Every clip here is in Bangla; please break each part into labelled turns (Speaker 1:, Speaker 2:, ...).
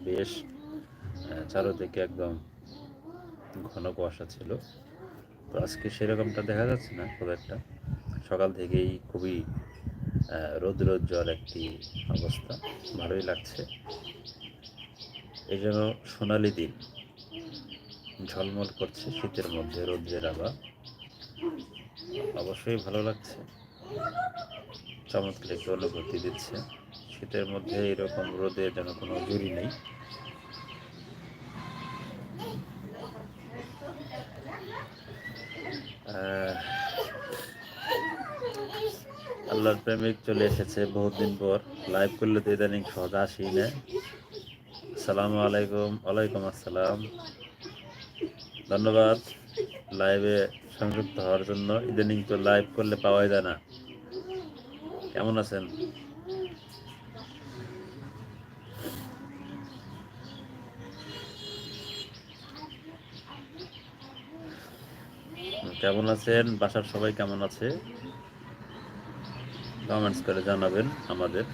Speaker 1: বেশ চারদিকে একদম ঘন কুয়াশা ছিল। তো আজকে সেরকমটা দেখা যাচ্ছে না খুব একটা। সকাল থেকেই খুবই রৌদ্রোজ্জ্বল একটি অবস্থা, ভালোই লাগছে। এই যেন সোনালি দিন, ঝলমল করছে শীতের মধ্যে রৌদ্রের আভা, অবশ্যই ভালো লাগছে। চমৎকার একটু অনুভূতি দিচ্ছে। শীতের মধ্যে এরকম রোদে যেন কোনো জুড়ি নেই। আল্লাহর প্রেমিক চলে এসেছে বহুদিন পর। লাইভ করলে তো ইদানিং সহজ আসি না। আসসালামু আলাইকুম। ওয়ালাইকুম আসসালাম, ধন্যবাদ লাইভে সংযুক্ত হওয়ার জন্য। ইদানিং তো লাইভ করলে পাওয়াই যায় না। কেমন আছেন? কেমন আছেন? বাসার সবাই কেমন আছে? কমেন্টস করে জানাবেন আমাদের।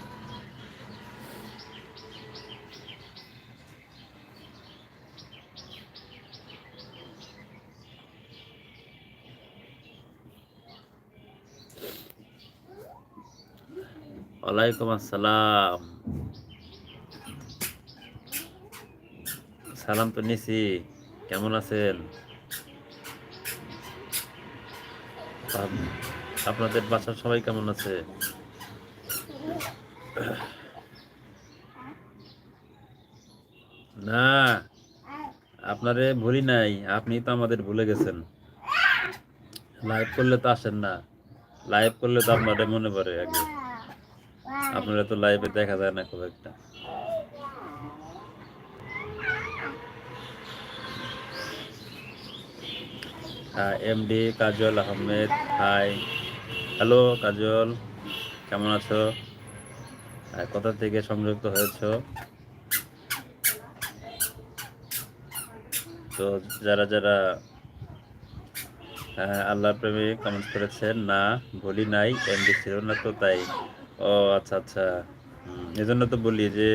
Speaker 1: ওয়ালাইকুম আসসালাম। সালাম তো নিছি। কেমন আছেন? আপনাদের বাসার সবাই কেমন আছে? না, আপনারে ভুলি নাই, আপনি তো আমাদের ভুলে গেছেন। লাইভ করলে তো আসেন না। লাইভ করলে তো আপনারে মনে পড়ে আগে। আপনারা তো লাইভে দেখা যায় না খুব একটা। এমডি কাজল আহমেদ, হাই। হ্যালো কাজল, কেমন আছো? কোথা থেকে সংযুক্ত হয়েছো? তো যারা যারা আল্লাহর প্রেমে কমেন্ট করেছেন, না বলি নাই, এমডি ছিল না তো তাই। ও আচ্ছা আচ্ছা, এজন্য তো বলি যে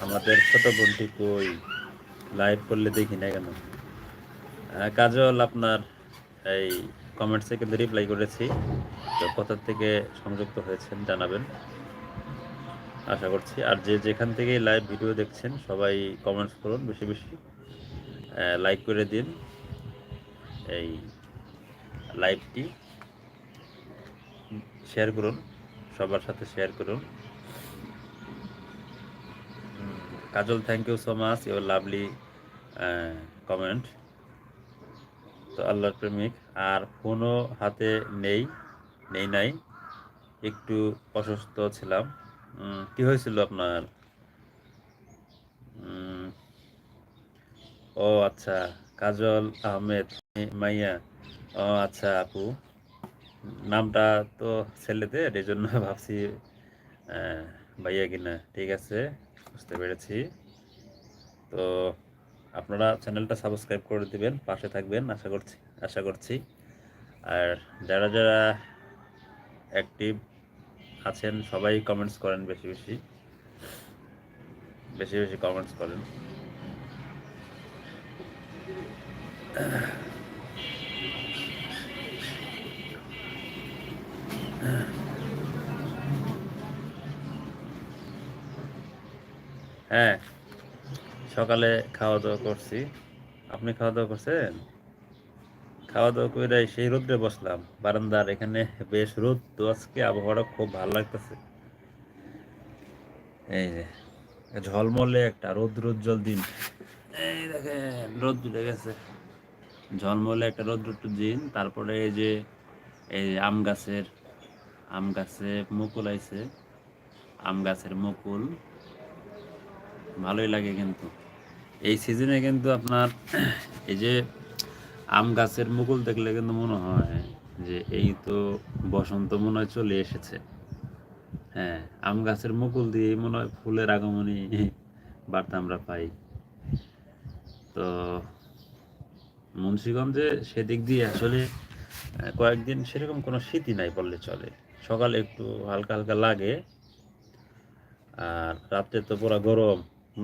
Speaker 1: আমাদের ছোট বোনটি কই, লাইভ করলে দেখি না কেন। কাজল, আপনার এই কমেন্টসে কিন্তু রিপ্লাই করেছি। তো কোথা থেকে সংযুক্ত হয়েছেন জানাবেন, আশা করছি। আর যে যেখান থেকে লাইভ ভিডিও দেখছেন সবাই কমেন্টস করুন, বেশি বেশি লাইক করে দিন। এই লাইভটি শেয়ার করুন, সবার সাথে শেয়ার করুন। Kajal, thank you so much your lovely comment. তো আল্লাহর প্রেমিক, আর ফোনও হাতে নেই, নাই, একটু অসুস্থ ছিলাম। কি হয়েছিল আপনার? উম, ও আচ্ছা, কাজল আহমেদ মাইয়া। ও আচ্ছা আপু, নামটা তো ছেলেদের, এই জন্য ভাবছি ভাইয়া কিনা। ঠিক আছে, বুঝতে পেরেছি। তো আপনারা চ্যানেলটা সাবস্ক্রাইব করে দিবেন, পাশে থাকবেন আশা করছি। আর যারা যারা অ্যাক্টিভ আছেন সবাই কমেন্টস করেন, বেশি বেশি বেশি বেশি কমেন্টস করেন। হ্যাঁ, সকালে খাওয়া দাওয়া করছি। আপনি খাওয়া দাওয়া করছেন? খাওয়া দাওয়া করে সেই রোদ্রে বসলাম বারান্দার এখানে। বেশ রোদ তো আজকে, আবহাওয়াটা খুব ভালো লাগতেছে। এই যে ঝলমলে একটা রৌদ্রোজ্জ্বল দিন। এই দেখেন রোদ উঠে গেছে, ঝলমলে একটা রৌদ্র দিন। তারপরে এই যে এই আম গাছে মুকুল আইছে। আম গাছের মুকুল ভালোই লাগে কিন্তু এই সিজনে। কিন্তু আপনার এই যে আম গাছের মুকুল দেখলে কিন্তু মনে হয় যে এই তো বসন্ত মনে হয় চলে এসেছে। হ্যাঁ, আম গাছের মুকুল দিয়ে মনে হয় ফুলের আগমনী বার্তা আমরা পাই। তো মুন্সিগঞ্জে সেদিক দিয়ে আসলে কয়েকদিন সেরকম কোনো শীতই নাই বললে চলে। সকালে একটু হালকা হালকা লাগে, আর রাত্রে তো পুরো গরম।